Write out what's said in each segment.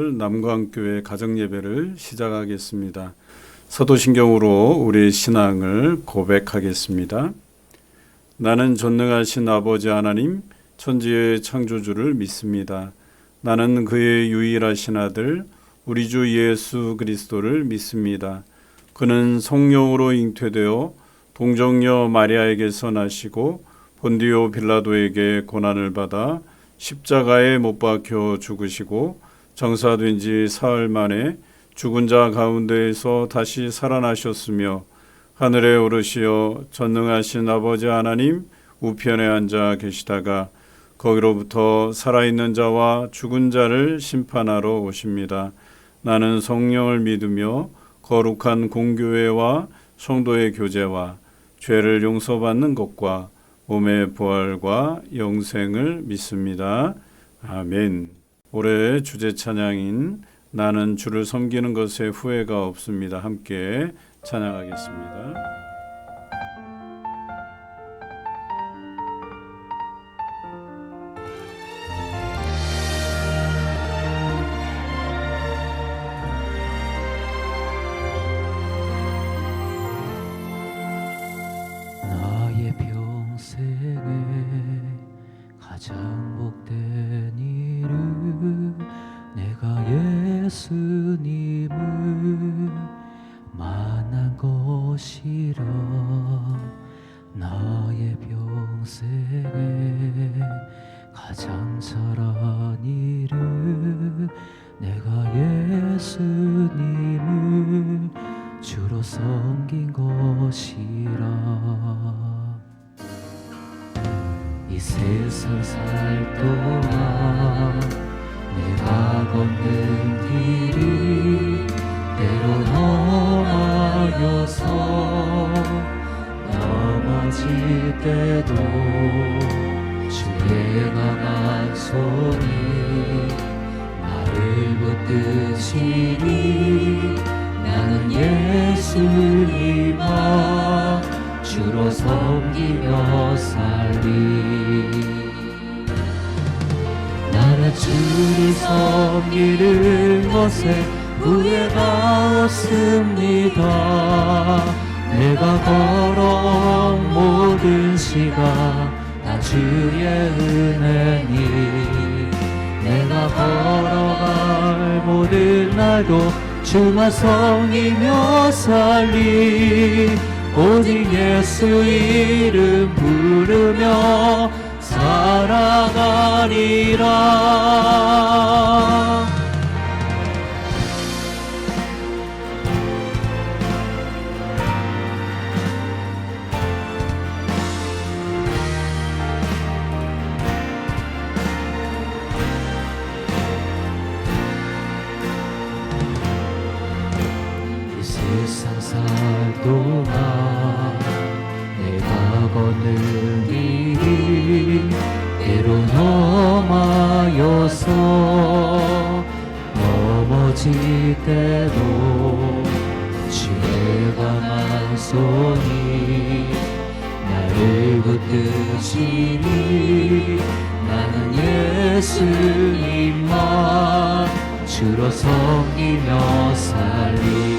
오늘 남광교회 가정예배를 시작하겠습니다. 서도신경으로 우리 신앙을 고백하겠습니다. 나는 전능하신 아버지 하나님, 천지의 창조주를 믿습니다. 나는 그의 유일하신 아들, 우리 주 예수 그리스도를 믿습니다. 그는 성령으로 잉태되어 동정녀 마리아에게서 나시고 본디오 빌라도에게 고난을 받아 십자가에 못 박혀 죽으시고 정사된 지 사흘 만에 죽은 자 가운데에서 다시 살아나셨으며 하늘에 오르시어 전능하신 아버지 하나님 우편에 앉아 계시다가 거기로부터 살아있는 자와 죽은 자를 심판하러 오십니다. 나는 성령을 믿으며 거룩한 공교회와 성도의 교제와 죄를 용서받는 것과 몸의 부활과 영생을 믿습니다. 아멘. 올해 주제 찬양인 나는 주를 섬기는 것에 후회가 없습니다. 함께 찬양하겠습니다. 가장 복된 일은 내가 예수님을 만난 것이라. 나의 평생에 가장 잘한 일은 내가 예수님을 주로 섬긴 것이라. 이 세상 살 동안 내가 걷는 길이 때로 험하여서 넘어질 때도 주의 강한 손이 나를 붙드시니 나는 예수님만 주로 섬기며 살리. 나는 주를 섬기는 것에 후회가 없습니다. 내가 걸어온 모든 시간 다 주의 은혜니 내가 걸어갈 모든 날도 주만 섬기며 살리. 오직 예수 이름 부르며 살아가리라. 이 세상 살 동안 내가 걷는 길이 때로 험하여서 넘어질 때도 주의 강한 손이 나를 붙드시니 나는 예수님만 주로 섬기며 살리.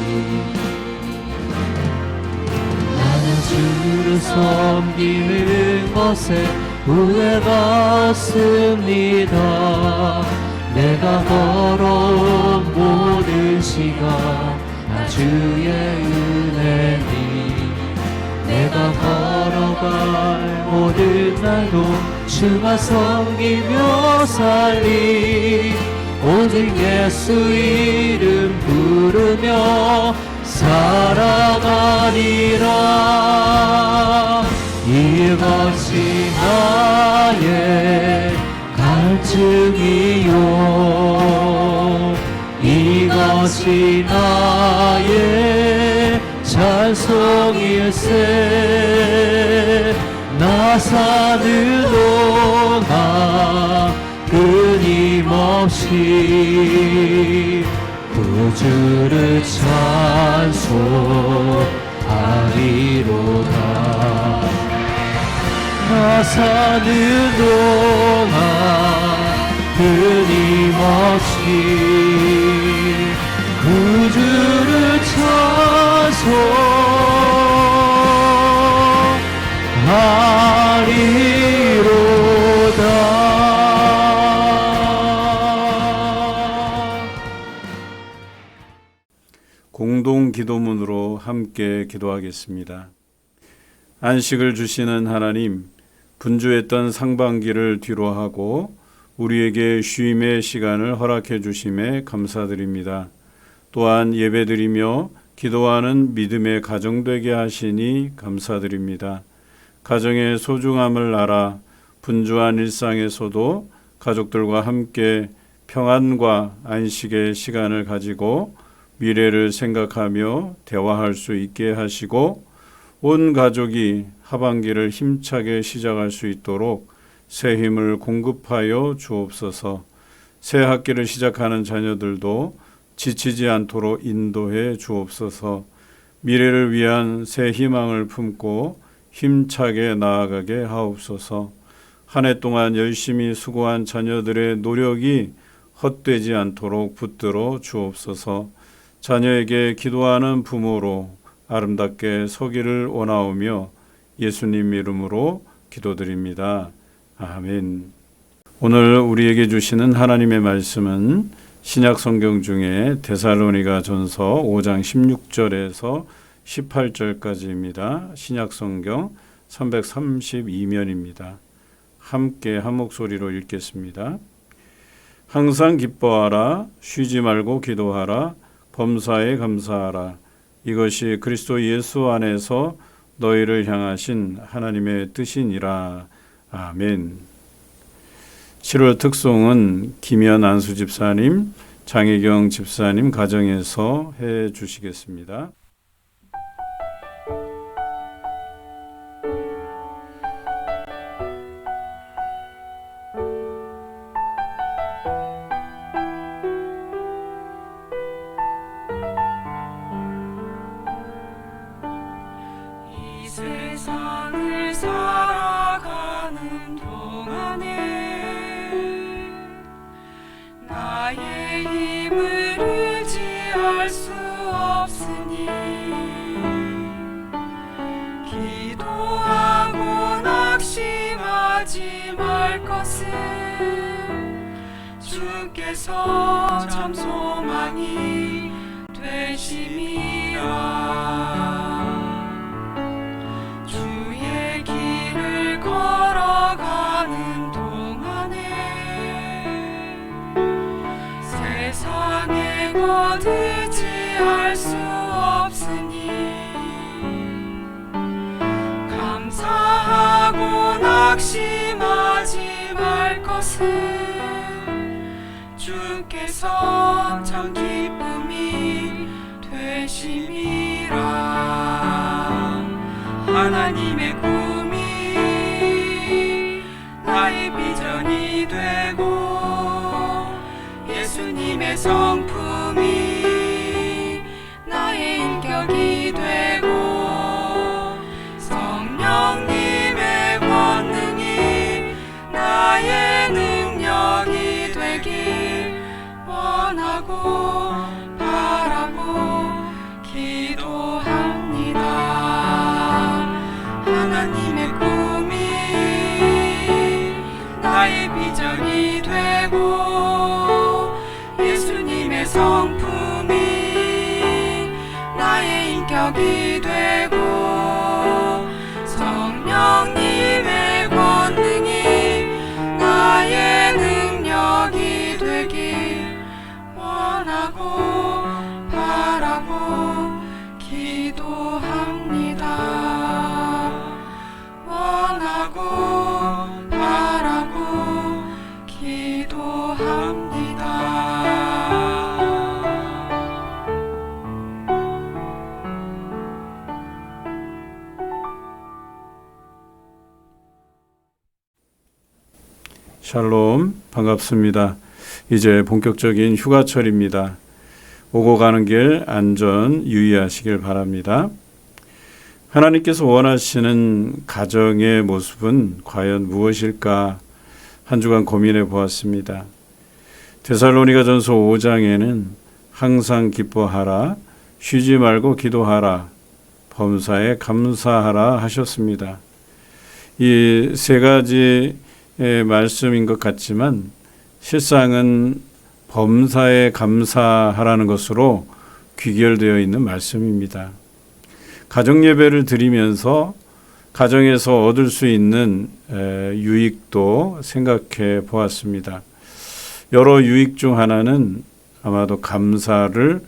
주를 섬기는 것에 후회가 없습니다. 내가 걸어온 모든 시간 다 주의 은혜니 내가 걸어갈 모든 날도 주만 섬기며 살리. 오직 예수 이름 부르며 살아가리라. 이것이 나의 갈증이요 이것이 나의 찬송일세. 나 사는 동안 끊임없이 구주를 찬송하리로다. 나 사는 동안 끊임없이 기도하리로다. 공동 기도문으로 함께 기도하겠습니다. 안식을 주시는 하나님, 분주했던 상반기를 뒤로하고 우리에게 쉼의 시간을 허락해 주심에 감사드립니다. 또한 예배드리며 기도하는 믿음의 가정 되게 하시니 감사드립니다. 가정의 소중함을 알아 분주한 일상에서도 가족들과 함께 평안과 안식의 시간을 가지고 미래를 생각하며 대화할 수 있게 하시고 온 가족이 하반기를 힘차게 시작할 수 있도록 새 힘을 공급하여 주옵소서. 새 학기를 시작하는 자녀들도 지치지 않도록 인도해 주옵소서. 미래를 위한 새 희망을 품고 힘차게 나아가게 하옵소서. 한 해 동안 열심히 수고한 자녀들의 노력이 헛되지 않도록 붙들어 주옵소서. 자녀에게 기도하는 부모로 아름답게 서기를 원하오며 예수님 이름으로 기도드립니다. 아멘. 오늘 우리에게 주시는 하나님의 말씀은 신약 성경 중에 데살로니가 전서 5장 16절에서 18절까지입니다. 신약 성경 332면입니다. 함께 한 목소리로 읽겠습니다. 항상 기뻐하라, 쉬지 말고 기도하라, 범사에 감사하라. 이것이 그리스도 예수 안에서 너희를 향하신 하나님의 뜻이니라. 아멘. 7월 특송은 김현 안수 집사님, 장혜경 집사님 가정에서 해 주시겠습니다. 세상을 살아가는 동안에 나의 힘을 의지할 수 없으니 기도하고 낙심하지 말 것은 주께서 참 소망이 되심이라. 걸어가는 동안에 세상에 곧 의지할 수 없으니 감사하고 낙심하지 말 것은 주께서 참 기쁨이 되심이라. 하나님의 꿈이 나의 비전이 되고 예수님의 성품이 나의 인격이 되고 성령님의 권능이 나의 능력이 되길 원하고 바라고 기도합니다. 하나님의 꿈이 나의 비전이 되고 예수님의 성품이 나의 인격이 되고 성령님의 권능이 나의 능력이 되길 원하고 바라고 기도합니다. 원하고 바라고 기도합니다. 샬롬, 반갑습니다. 이제 본격적인 휴가철입니다. 오고 가는 길 안전 유의하시길 바랍니다. 하나님께서 원하시는 가정의 모습은 과연 무엇일까? 한 주간 고민해 보았습니다. 데살로니가전서 5장에는 항상 기뻐하라, 쉬지 말고 기도하라 범사에 감사하라 하셨습니다. 이 세 가지의 말씀인 것 같지만 실상은 범사에 감사하라는 것으로 귀결되어 있는 말씀입니다. 가정예배를 드리면서 가정에서 얻을 수 있는 유익도 생각해 보았습니다. 여러 유익 중 하나는 아마도 감사를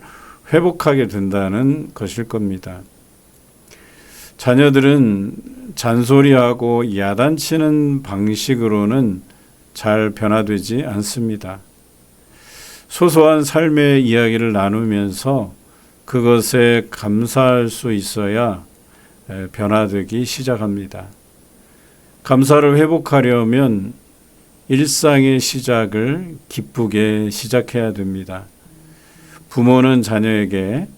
회복하게 된다는 것일 겁니다. 자녀들은 잔소리하고 야단치는 방식으로는 잘 변화되지 않습니다. 소소한 삶의 이야기를 나누면서 그것에 감사할 수 있어야 변화되기 시작합니다. 감사를 회복하려면 일상의 시작을 기쁘게 시작해야 됩니다. 부모는 자녀에게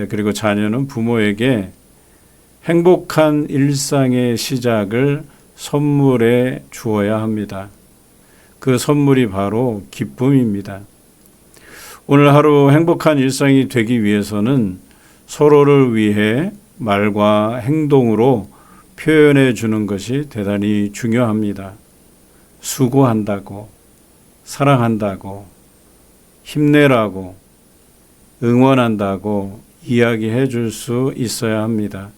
그리고 자녀는 부모에게 행복한 일상의 시작을 선물해 주어야 합니다. 그 선물이 바로 기쁨입니다. 오늘 하루 행복한 일상이 되기 위해서는 서로를 위해 말과 행동으로 표현해 주는 것이 대단히 중요합니다. 수고한다고, 사랑한다고, 힘내라고, 응원한다고 이야기해 줄 수 있어야 합니다.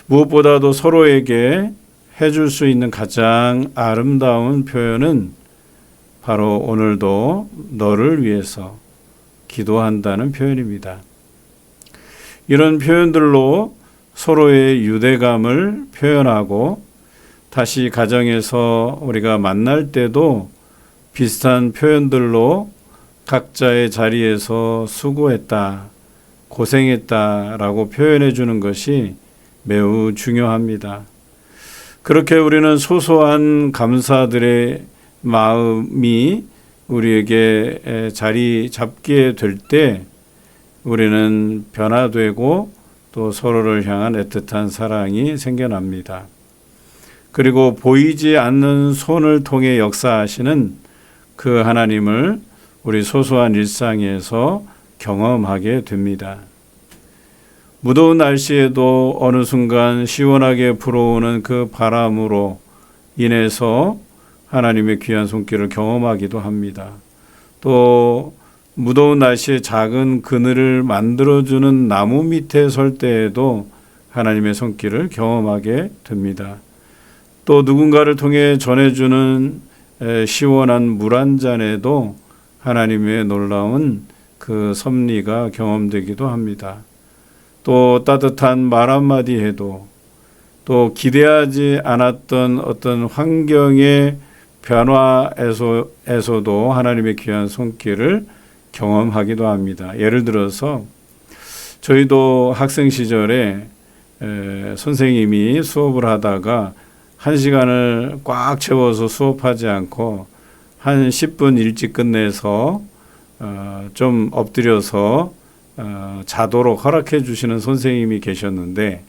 무엇보다도 서로에게 해줄 수 있는 가장 아름다운 표현은 바로 오늘도 너를 위해서 기도한다는 표현입니다. 이런 표현들로 서로의 유대감을 표현하고 다시 가정에서 우리가 만날 때도 비슷한 표현들로 각자의 자리에서 수고했다, 고생했다라고 표현해 주는 것이 매우 중요합니다. 그렇게 우리는 소소한 감사들의 마음이 우리에게 자리 잡게 될 때 우리는 변화되고 또 서로를 향한 애틋한 사랑이 생겨납니다. 그리고 보이지 않는 손을 통해 역사하시는 그 하나님을 우리 소소한 일상에서 경험하게 됩니다. 무더운 날씨에도 어느 순간 시원하게 불어오는 그 바람으로 인해서 하나님의 귀한 손길을 경험하기도 합니다. 또 무더운 날씨에 작은 그늘을 만들어주는 나무 밑에 설 때에도 하나님의 손길을 경험하게 됩니다. 또 누군가를 통해 전해주는 시원한 물 한 잔에도 하나님의 놀라운 그 섭리가 경험되기도 합니다. 또 따뜻한 말 한마디 해도 또 기대하지 않았던 어떤 환경의 변화에서도 하나님의 귀한 손길을 경험하기도 합니다. 예를 들어서 저희도 학생 시절에 선생님이 수업을 하다가 1시간을 꽉 채워서 수업하지 않고 한 10분 일찍 끝내서 좀 엎드려서 자도록 허락해 주시는 선생님이 계셨는데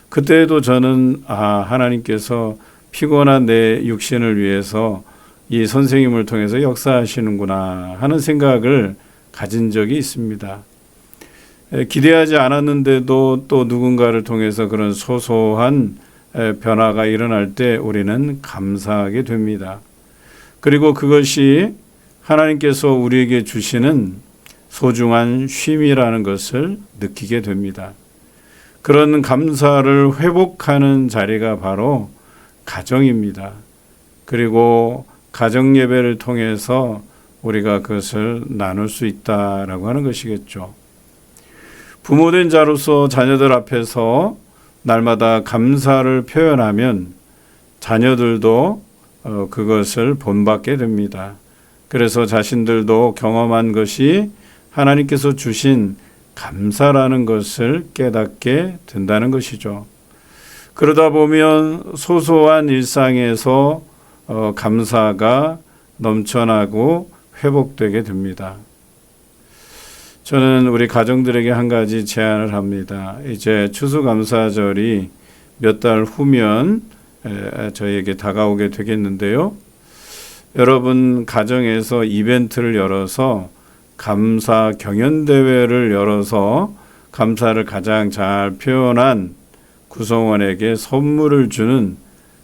그때도 저는 하나님께서 피곤한 내 육신을 위해서 이 선생님을 통해서 역사하시는구나 하는 생각을 가진 적이 있습니다. 기대하지 않았는데도 또 누군가를 통해서 그런 소소한 변화가 일어날 때 우리는 감사하게 됩니다. 그리고 그것이 하나님께서 우리에게 주시는 소중한 쉼이라는 것을 느끼게 됩니다. 그런 감사를 회복하는 자리가 바로 가정입니다. 그리고 가정 예배를 통해서 우리가 그것을 나눌 수 있다라고 하는 것이겠죠. 부모된 자로서 자녀들 앞에서 날마다 감사를 표현하면 자녀들도 그것을 본받게 됩니다. 그래서 자신들도 경험한 것이 하나님께서 주신 감사라는 것을 깨닫게 된다는 것이죠. 그러다 보면 소소한 일상에서 감사가 넘쳐나고 회복되게 됩니다. 저는 우리 가정들에게 한 가지 제안을 합니다. 이제 추수감사절이 몇 달 후면 저희에게 다가오게 되겠는데요. 여러분 가정에서 이벤트를 열어서 감사 경연대회를 열어서 감사를 가장 잘 표현한 구성원에게 선물을 주는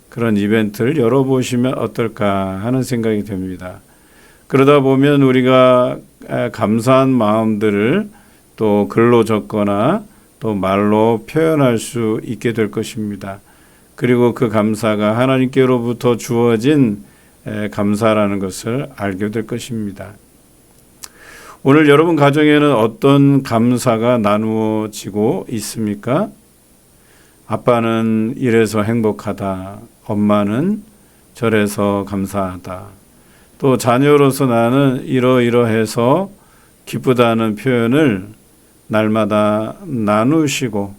그런 이벤트를 열어보시면 어떨까 하는 생각이 듭니다. 그러다 보면 우리가 감사한 마음들을 또 글로 적거나 또 말로 표현할 수 있게 될 것입니다. 그리고 그 감사가 하나님께로부터 주어진 감사라는 것을 알게 될 것입니다. 오늘 여러분 가정에는 어떤 감사가 나누어지고 있습니까? 아빠는 이래서 행복하다. 엄마는 저래서 감사하다. 또 자녀로서 나는 이러이러해서 기쁘다는 표현을 날마다 나누시고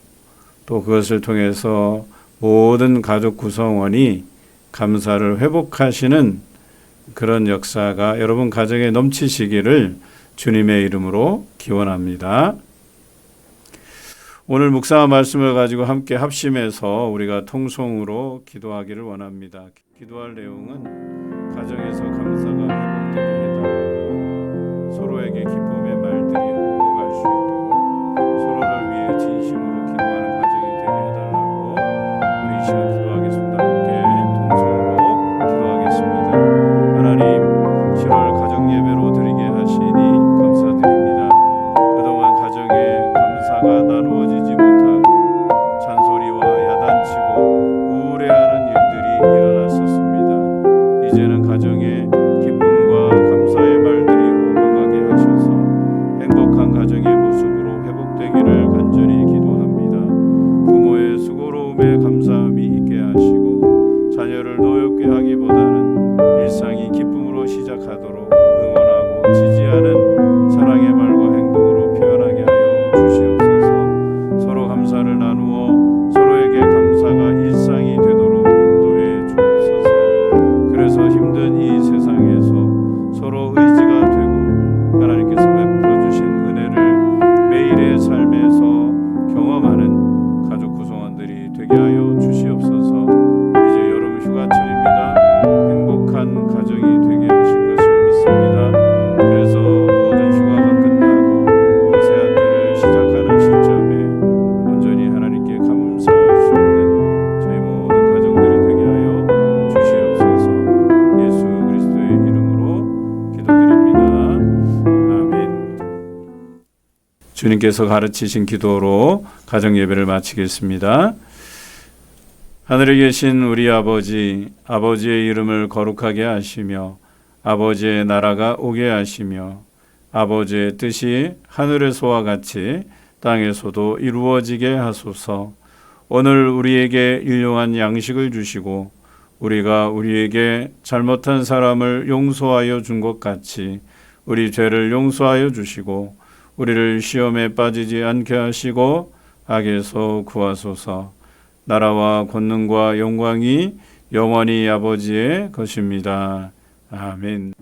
또 그것을 통해서 모든 가족 구성원이 감사를 회복하시는 그런 역사가 여러분 가정에 넘치시기를 주님의 이름으로 기원합니다. 오늘 묵상한 말씀을 가지고 함께 합심해서 우리가 통성으로 기도하기를 원합니다. 기도할 내용은 가정에서 감사가 회복되게 해달라고, 서로에게 기쁨의 말들이 오갈 수 있도록 서로를 위해 진심으로 기도하는 가정이 되게 해달라고 우리 이 시간 기도하겠습니다. 함께 통성으로 기도하겠습니다. 하나님, 7월 가정예배로 드리게 하시니 감사드립니다. 그동안 가정에 감사가 나누어지지 못하고 잔소리와 야단치고 우울해하는 일들이 일어났었습니다. 이제는 가정에 기쁨과 감사의 말들이 오가게 하셔서 행복한 가정의 모습으로 회복되기를 간절히 기도합니다. 부모의 수고로움에 감사함이 있게 하시고 자녀를 노엽게 하기보다는 일상이 기쁨으로 시작하도록 응원하고 지지하는 사랑의 말과 행동으로 표현하게 하여 주시옵소서. 서로 감사를 나누어 서로에게 감사가 일상이 되도록 인도해 주옵소서. 그래서 힘든 이 세상에서 서로 의지가 되고 하나님께서 베풀어 주신 은혜를 매일의 삶에서 경험하는 가족 구성원들이 되게 하여 주시옵소서. 이제 여름 휴가철입니다. 행복한 가정이 되게 하실 것을 믿습니다. 그래서 모든 휴가가 끝나고 또 새학기를 시작하는 시점에 온전히 하나님께 감사할 수 있는 저희 모든 가정들이 되게 하여 주시옵소서. 예수 그리스도의 이름으로 기도드립니다. 아멘. 주님께서 가르치신 기도로 가정 예배를 마치겠습니다. 하늘에 계신 우리 아버지, 아버지의 이름을 거룩하게 하시며 아버지의 나라가 오게 하시며 아버지의 뜻이 하늘에서와 같이 땅에서도 이루어지게 하소서. 오늘 우리에게 일용할 양식을 주시고 우리가 우리에게 잘못한 사람을 용서하여 준 것 같이 우리 죄를 용서하여 주시고 우리를 시험에 빠지지 않게 하시고 악에서 구하소서. 나라와 권능과 영광이 영원히 아버지의 것입니다. 아멘.